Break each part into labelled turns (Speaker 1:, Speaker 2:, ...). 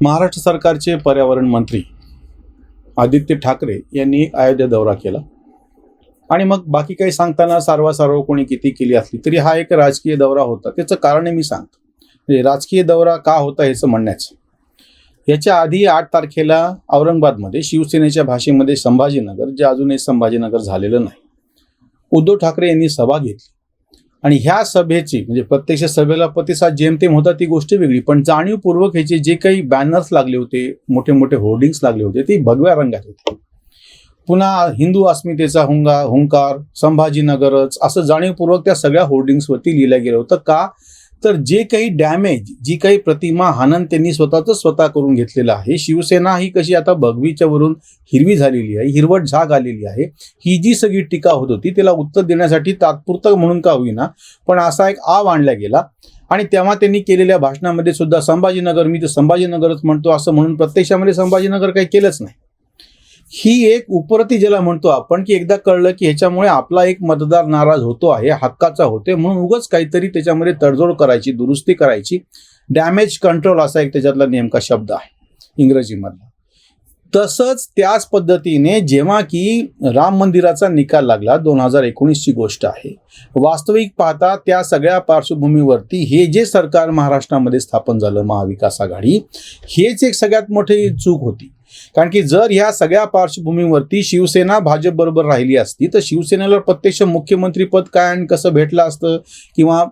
Speaker 1: महाराष्ट्र सरकारचे पर्यावरण मंत्री आदित्य ठाकरे यांनी एक अयोध्या दौरा केला आणि मग बाकी काही सांगताना सारवा कोणी किती केली असली तरी हा एक राजकीय दौरा होता. त्याचं कारण मी सांगतो. म्हणजे राजकीय दौरा का होता ह्याचं म्हणण्याचं. याच्या आधी 8 तारखेला औरंगाबादमध्ये शिवसेनेच्या भाषेमध्ये संभाजीनगर, जे अजूनही संभाजीनगर झालेलं नाही, उद्धव ठाकरे यांनी सभा घेतली आणि ह्या सभेची म्हणजे प्रत्यक्ष सभेला प्रतिसाद जेमतेम होता ती गोष्ट वेगळी, पण जाणीवपूर्वक ह्याचे जे काही बॅनर्स लागले होते, मोठे मोठे होर्डिंग्स लागले होते, ते भगव्या रंगात होते. पुन्हा हिंदू अस्मितेचा हुंकार, संभाजीनगरच असं जाणीवपूर्वक त्या सगळ्या होर्डिंग्सवरती लिहिलं गेलं होतं. का तर जे काही डॅमेज, जी काही प्रतिमा हनन त्यांनी स्वतः करून घेतलेलं आहे. शिवसेना ही कशी आता भगवीच्या वरून हिरवी झालेली आहे, हिरवट झाग आलेली आहे. ही जी सगळी टीका होत होती त्याला उत्तर देण्यासाठी तात्पुरतं म्हणून का होईना पण असा एक आव आणला गेला आणि तेव्हा त्यांनी केलेल्या भाषणामध्ये सुद्धा संभाजीनगर, मी तर संभाजीनगरच म्हणतो असं म्हणून प्रत्यक्षामध्ये संभाजीनगर काही केलंच नाही. ही एक उपरती ज्याला म्हणतो आपण, की एकदा कळलं की ह्याच्यामुळे आपला एक मतदार नाराज होतो आहे, हक्काचा होते, म्हणून उगाच काहीतरी त्याच्यामध्ये तडजोड करायची, दुरुस्ती करायची. डॅमेज कंट्रोल असा एक त्याच्यातला नेमका शब्द आहे इंग्रजीमधला. तसंच त्याच पद्धतीने जेव्हा की राम मंदिराचा निकाल लागला, 2019ची गोष्ट आहे, वास्तविक पाहता त्या सगळ्या पार्श्वभूमीवरती हे जे सरकार महाराष्ट्रामध्ये स्थापन झालं, महाविकास आघाडी, हेच एक सगळ्यात मोठी चूक होती. कारण की जर ह्या सगळ्या पार्श्वभूमीवरती शिवसेना भाजप बरोबर राहिली असती तर शिवसेनेला प्रत्यक्ष मुख्यमंत्री पद काय आणि कसं भेटलं असतं किंवा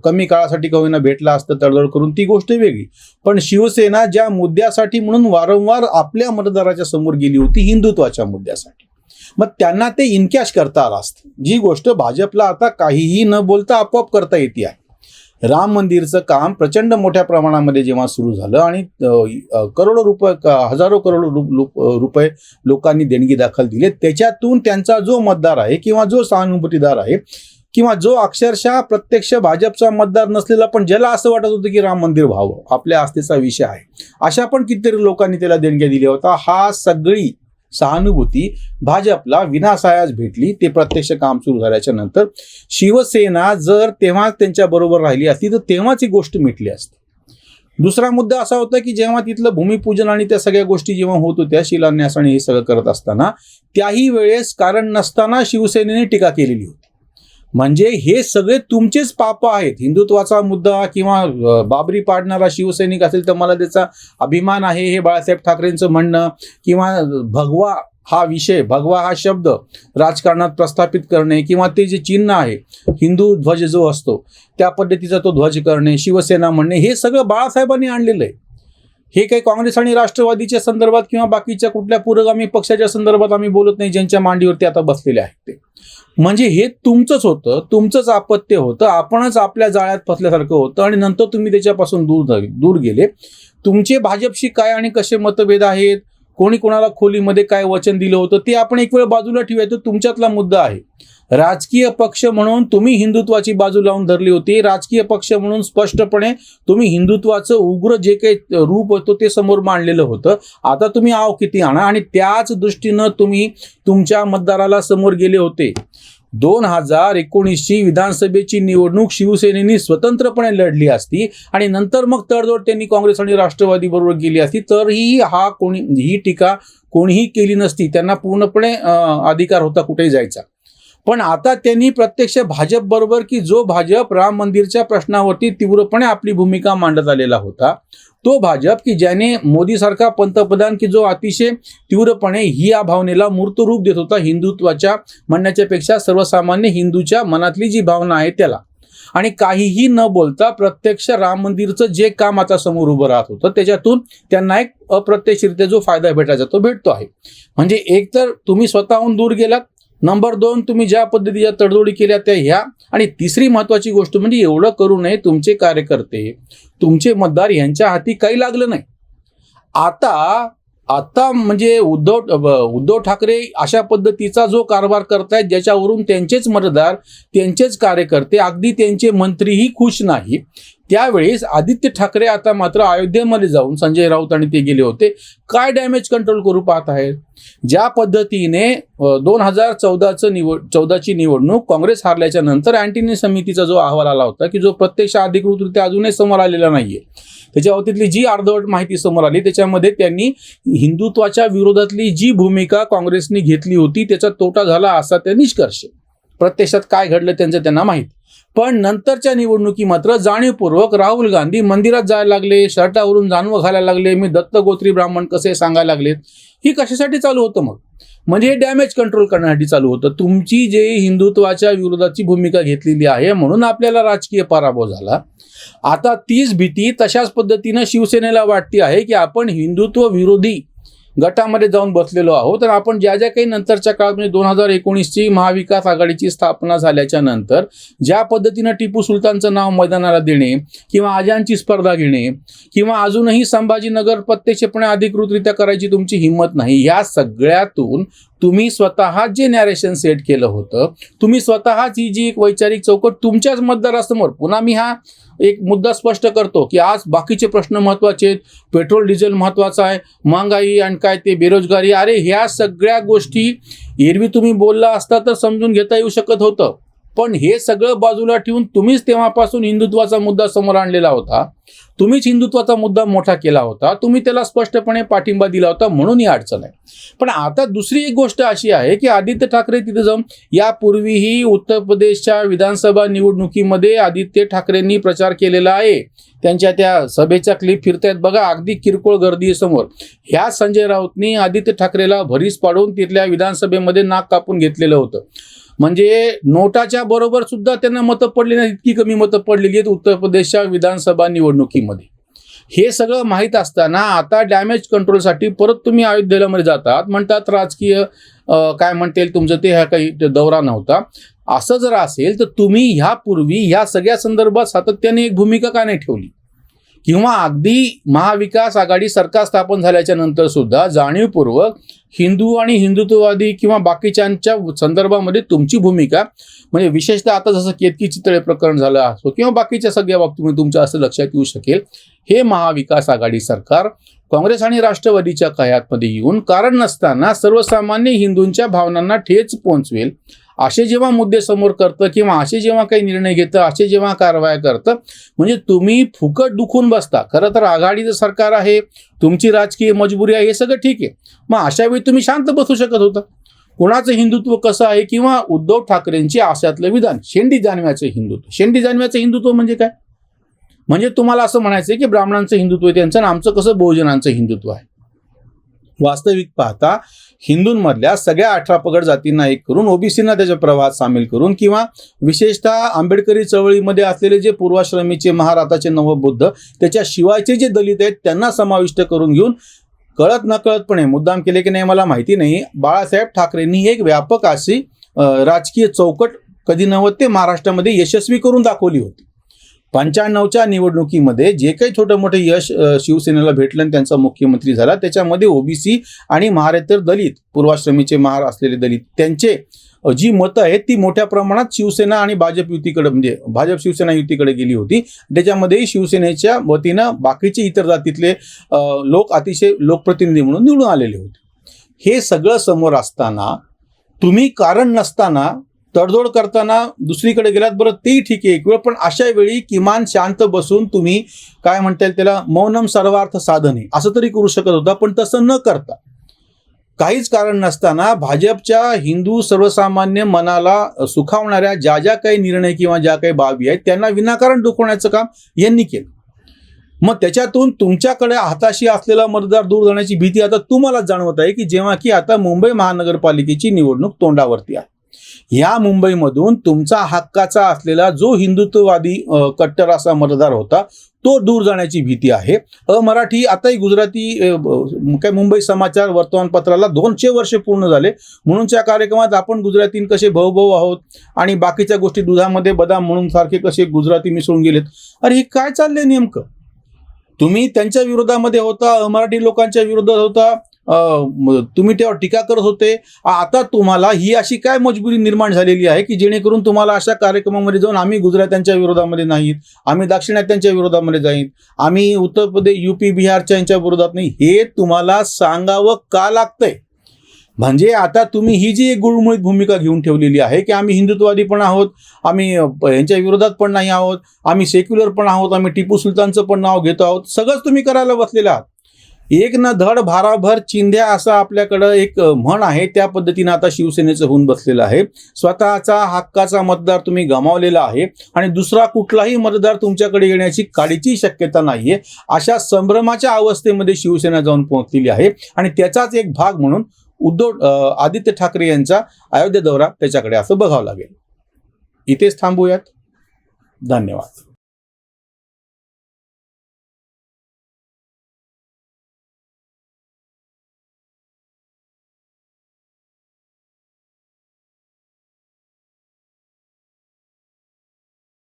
Speaker 1: कमी काळासाठी का होईना भेटलं असतं तडजोड करून, ती गोष्ट वेगळी. पण शिवसेना ज्या मुद्द्यासाठी म्हणून वारंवार आपल्या मतदाराच्या समोर गेली होती, हिंदुत्वाच्या मुद्द्यासाठी, मग त्यांना ते इनकॅश करता आलं असतं, जी गोष्ट भाजपला आता काहीही न बोलता आपोआप करता येते आहे. राम मंदिरचं काम प्रचंड मोठ्या प्रमाणामध्ये जेव्हा सुरू झालं आणि करोडो रुपये, हजारो करोड रुपये लोकांनी देणगी दाखल दिले, त्याच्यातून त्यांचा जो मतदार आहे किंवा जो सहानुभूतीदार आहे किंवा जो अक्षरशः प्रत्यक्ष भाजपचा मतदार नसलेला पण ज्याला असं वाटत होतं की राम मंदिर व्हावं, आपल्या आस्थेचा विषय आहे, अशा पण कितीतरी लोकांनी त्याला देणग्या दिल्या होत्या. हा सगळी सहानुभूती भाजपला विनासायास भेटली. ते प्रत्यक्ष काम सुरू झाल्याच्या नंतर शिवसेना जर तेव्हा त्यांच्या बरोबर राहिली असती तर तेव्हाच ही गोष्ट मिटली असती. दुसरा मुद्दा असा होता की जेव्हा तिथलं भूमिपूजन आणि त्या सगळ्या गोष्टी जेव्हा होत होत्या, शिलान्यास आणि हे सगळं करत असताना, त्याही वेळेस कारण नसताना शिवसेनेने टीका केलेली होती. म्हणजे हे सगळे तुमचेच पाप आहेत. हिंदुत्वाचा मुद्दा किंवा बाबरी पाडणारा शिवसैनिक असेल तर मला त्याचा अभिमान आहे, हे बाळासाहेब ठाकरेंचं म्हणणं, किंवा भगवा हा विषय, भगवा हा शब्द राजकारणात प्रस्थापित करणे, किंवा ते जे चिन्ह आहे हिंदू ध्वज जो असतो त्या पद्धतीचा तो ध्वज करणे, शिवसेना म्हणणे, हे सगळं बाळासाहेबांनी आणलेलं आहे. हे काही काँग्रेस आणि राष्ट्रवादीच्या संदर्भात किंवा बाकीच्या कुठल्या पुरोगामी पक्षाच्या संदर्भात आम्ही बोलत नाही, ज्यांच्या मांडीवरती आता बसलेले आहेत ते. म्हणजे हे तुमचंच होतं, तुमचंच अपत्य होतं, आपणच आपल्या जाळ्यात फसल्यासारखं होतं आणि नंतर तुम्ही त्याच्यापासून दूर गेले. तुमचे भाजपशी काय आणि कसे मतभेद आहेत, कोणी कोणाला खोलीमध्ये काय वचन दिलं होतं, ते आपण एक वेळ बाजूला ठेवायचं. तुमच्यातला मुद्दा आहे. राजकीय पक्ष म्हणून तुम्ही हिंदुत्वाची बाजू लावून धरली होती. राजकीय पक्ष म्हणून स्पष्टपणे तुम्ही हिंदुत्वाचं उग्र जे काही रूप होतं ते समोर मांडलेलं होतं. आता तुम्ही आव किती आणा, आणि त्याच दृष्टीनं तुम्ही तुमच्या मतदाराला समोर गेले होते. 2019ची विधानसभेची निवडणूक शिवसेनेने स्वतंत्रपणे लढली असती आणि नंतर मग तडजोड त्यांनी काँग्रेस आणि राष्ट्रवादी बरोबर केली असती तरीही ही टीका कोणीही केली नसती. त्यांना पूर्णपणे अधिकार होता कुठेही जायचा. पण आता त्यांनी प्रत्यक्ष भाजप बरोबर, की जो भाजप राम मंदिरच्या प्रश्नावरती तीव्रपणे आपली भूमिका मांडत आलेला होता, तो भाजप की ज्याने मोदीसारखा पंतप्रधान की जो अतिशय तीव्रपणे ही या भावनेला मूर्त रूप देत होता, हिंदुत्वाच्या म्हणण्याच्या पेक्षा सर्वसामान्य हिंदूच्या मनातली जी भावना आहे त्याला, आणि काहीही न बोलता प्रत्यक्ष राम मंदिरचं जे काम आता समोर उभं राहत होतं त्याच्यातून त्यांना एक अप्रत्यक्षरित्या जो फायदा भेटायचा तो भेटतो आहे. म्हणजे एक तर तुम्ही स्वतःहून दूर गेलात, नंबर 2 तुम्ही ज्या पद्धतीच्या तडजोडी केल्या त्या ह्या, आणि तिसरी महत्वाची गोष्ट म्हणजे एवढं करू नये तुमचे कार्यकर्ते, तुमचे मतदार यांच्या हाती काही लागलं नाही. आता म्हणजे उद्धव ठाकरे अशा पद्धतीचा जो कारभार करतायत ज्याच्यावरून त्यांचेच मतदार, त्यांचेच कार्यकर्ते, अगदी त्यांचे मंत्रीही खुश नाही. त्यावेळेस आदित्य ठाकरे आता मात्र अयोध्येमध्ये जाऊन, संजय राऊत आणि ते गेले होते, काय डॅमेज कंट्रोल करू पाहत आहेत. ज्या पद्धतीने 2014ची निवडणूक काँग्रेस हारल्याच्या नंतर अँटनी समितीचा जो अहवाल आला होता, की जो प्रत्यक्ष अधिकृतरित्या अजूनही समोर आलेला नाहीये, त्याच्या जी अर्धवट माहिती समोर आली त्याच्यामध्ये त्यांनी हिंदुत्वाच्या विरोधातली जी भूमिका काँग्रेसने घेतली होती त्याचा तोटा झाला असा ते निष्कर्ष. प्रत्यक्षात काय घडलं त्यांना माहीत. पण नंतरच्या निवडणुकी मात्र जाणीवपूर्वक राहुल गांधी मंदिरात जायला लागले, शर्टावरून जानवं घालायला लागले, मी दत्तगोत्री ब्राह्मण कसे सांगायला लागलेत. ही कशासाठी चालू होतं मग? म्हणजे हे डॅमेज कंट्रोल करण्यासाठी चालू होतं. तुमची जे हिंदुत्वाच्या विरोधाची भूमिका घेतलेली आहे म्हणून आपल्याला राजकीय पराभव झाला. आता तीच भीती तशाच पद्धतीनं शिवसेनेला वाटते आहे की आपण हिंदुत्व विरोधी गटामध्ये जाऊन बसलेलो आहोत. तर आपण ज्या काही नंतरच्या काळात म्हणजे 2019ची महाविकास आघाडीची स्थापना झाल्याच्या नंतर ज्या पद्धतीनं टिपू सुलतानचं नाव मैदानाला देणे किंवा अजांची स्पर्धा घेणे किंवा अजूनही संभाजीनगर प्रत्यक्षपणे अधिकृतरित्या करायची तुमची हिंमत नाही, या सगळ्यातून तुम्ही स्वतः जे नॅरेशन सेट केलं होतं, तुम्ही स्वतःच ही जी एक वैचारिक चौकट तुमच्याच मतदारासमोर, पुन्हा मी हा एक मुद्दा स्पष्ट करतो की आज बाकीचे प्रश्न महत्त्वाचे आहेत, पेट्रोल डिझेल महत्त्वाचा आहे, महागाई आणि काय ते बेरोजगारी, अरे ह्या सगळ्या गोष्टी एरवी तुम्ही बोलला असता तर समजून घेता येऊ शकत होतं. पण हे सगळं बाजूला ठेवून तुम्हीच तेव्हापासून हिंदुत्वाचा मुद्दा समोर आणलेला होता, तुम्हीच हिंदुत्वाचा मुद्दा मोठा केला होता, तुम्ही त्याला स्पष्टपणे पाठिंबा दिला होता, म्हणून ही अडचण आहे. पण आता दुसरी एक गोष्ट अशी आहे की आदित्य ठाकरे तिथे जाऊन, यापूर्वीही उत्तर प्रदेशच्या विधानसभा निवडणुकीमध्ये आदित्य ठाकरेंनी प्रचार केलेला आहे. त्यांच्या त्या सभेच्या क्लिप फिरतायत बघा, अगदी किरकोळ गर्दी समोर. ह्या संजय राऊतनी आदित्य ठाकरेला भरीस पाडून तिथल्या विधानसभेमध्ये नाक कापून घेतलेलं होतं. म्हणजे नोटाच्या बरोबर सुद्धा त्यांना मतं पडली नाही, इतकी कमी मतं पडलेली आहेत उत्तर प्रदेशच्या विधानसभा निवडणुकीमध्ये. हे सगळं माहीत असताना आता डॅमेज कंट्रोलसाठी परत तुम्ही अयोध्येला मध्ये जातात, म्हणतात राजकीय काय म्हणता येईल तुमचं ते हा काही दौरा नव्हता. असं जर असेल तर तुम्ही ह्यापूर्वी ह्या सगळ्या संदर्भात सातत्याने एक भूमिका का नाही ठेवली? किंवा अगदी महाविकास आघाडी सरकार स्थापन झाल्याच्या नंतर सुद्धा जाणीवपूर्वक हिंदू आणि हिंदुत्ववादी किंवा बाकीच्यांच्या संदर्भामध्ये तुमची भूमिका, म्हणजे विशेषतः आता जसं केतकी चितळे प्रकरण झालं असो किंवा बाकीच्या सगळ्या बाबतीमध्ये तुमच्या असं लक्षात येऊ शकेल, हे महाविकास आघाडी सरकार काँग्रेस आणि राष्ट्रवादीच्या कह्यामध्ये येऊन कारण नसताना सर्वसामान्य हिंदूंच्या भावनांना ठेच पोहोचवेल असे जेव्हा मुद्दे समोर करतं किंवा असे जेव्हा काही निर्णय घेतं, असे जेव्हा कारवाया करतं, म्हणजे तुम्ही फुकट दुखून बसता. खरं तर आघाडीचं सरकार आहे, तुमची राजकीय मजबुरी आहे, हे सगळं ठीक आहे. मग अशा वेळी तुम्ही शांत बसू शकत होता. कोणाचं हिंदुत्व कसं आहे किंवा उद्धव ठाकरेंचे आशातलं विधान शेंडी जानव्याचं हिंदुत्व. शेंडी जानव्याचं हिंदुत्व म्हणजे काय? म्हणजे तुम्हाला असं म्हणायचं आहे की ब्राह्मणांचं हिंदुत्व आहे त्यांचं आणि आमचं कसं बहुजनांचं हिंदुत्व आहे. वास्तविक पाहता हिंदूंमधल्या सगळ्या 18 पगड जातींना एक करून ओबीसींना त्याच्या प्रवाहात सामील करून किंवा विशेषतः आंबेडकरी चळवळीमध्ये असलेले जे पूर्वाश्रमीचे महाराताचे नवबुद्ध त्याच्या शिवायचे जे दलित आहेत त्यांना समाविष्ट करून घेऊन कळत नकळतपणे मुद्दाम केले की नाही मला माहिती नाही, बाळासाहेब ठाकरेंनी एक व्यापक अशी राजकीय चौकट कधी नव्हते महाराष्ट्रामध्ये यशस्वी करून दाखवली होती. 95च्या निवडणुकीमध्ये जे काही छोटं मोठं यश शिवसेनेला भेटलं आणि त्यांचा मुख्यमंत्री झाला त्याच्यामध्ये ओबीसी आणि महारेतर दलित पूर्वाश्रमीचे महार असलेले दलित त्यांचे जी मतं आहेत ती मोठ्या प्रमाणात शिवसेना आणि भाजप युतीकडे म्हणजे भाजप शिवसेना युतीकडे गेली होती. त्याच्यामध्येही शिवसेनेच्या वतीनं बाकीचे इतर जातीतले लोक अतिशय लोकप्रतिनिधी म्हणून निवडून आलेले होते. हे सगळं समोर असताना तुम्ही कारण नसताना तडजोड करताना दुसरीकडे गेलात, बरं तेही ठीक आहे एक वेळ, पण अशा वेळी किमान शांत बसून तुम्ही काय म्हणता येईल त्याला मौनम सर्वार्थ साधने असं तरी करू शकत होता. पण तसं न करता काहीच कारण नसताना भाजपच्या हिंदू सर्वसामान्य मनाला सुखावणाऱ्या ज्या काही निर्णय किंवा ज्या काही बाबी आहेत त्यांना विनाकारण दुखवण्याचं काम यांनी केलं. मग त्याच्यातून तुमच्याकडे हाताशी असलेला मतदार दूर जाण्याची भीती आता तुम्हाला जाणवत आहे की जेव्हा की आता मुंबई महानगरपालिकेची निवडणूक तोंडावरती आहे. या मुंबईमधून तुमचा हक्काचा असलेला जो हिंदुत्ववादी कट्टर असा मतदार होता तो दूर जाण्याची भीती आहे. मराठी आताही गुजराती काय मुंबई समाचार वर्तमानपत्राला 200 वर्षे पूर्ण झाले म्हणूनच्या कार्यक्रमात आपण गुजरातीन कसे भाऊ आहोत आणि बाकीच्या गोष्टी दुधामध्ये बदाम म्हणून सारखे कसे गुजराती मिसळून गेलेत. अरे हे काय चाललंय नेमकं? तुम्ही त्यांच्या विरोधामध्ये होता, मराठी लोकांच्या विरोधात होता, तुम्ही तेव्हा टीका करत होते. आता तुम्हाला ही अशी काय मजबुरी निर्माण झालेली आहे की जेणेकरून तुम्हाला अशा कार्यक्रमामध्ये जाऊन आम्ही गुजरात्यांच्या विरोधामध्ये नाहीत, आम्ही दाक्षिणात्यांच्या विरोधामध्ये जाईत, आम्ही उत्तर प्रदेश UP बिहारच्या यांच्या विरोधात नाही, हे तुम्हाला सांगावं का लागतंय? म्हणजे आता तुम्ही ही जी एक गुळमुळीत भूमिका घेऊन ठेवलेली आहे की आम्ही हिंदुत्ववादी पण आहोत, आम्ही यांच्या विरोधात पण नाही आहोत, आम्ही सेक्युलर पण आहोत, आम्ही टिपू सुलतानचं पण नाव घेतो आहोत, सगळंच तुम्ही करायला बसलेला आहात. एक ना धड भाराभर चिंध्या असं आपल्याकडं एक म्हण आहे, त्या पद्धतीनं आता शिवसेनेचं होऊन बसलेलं आहे. स्वतःचा हक्काचा मतदार तुम्ही गमावलेला आहे आणि दुसरा कुठलाही मतदार तुमच्याकडे येण्याची काडीची शक्यता नाहीये. अशा संभ्रमाच्या अवस्थेमध्ये शिवसेना जाऊन पोहोचलेली आहे आणि त्याचाच एक भाग म्हणून आदित्य ठाकरे यांचा अयोध्या दौरा त्याच्याकडे असं बघावं लागेल. इथेच थांबूयात. धन्यवाद.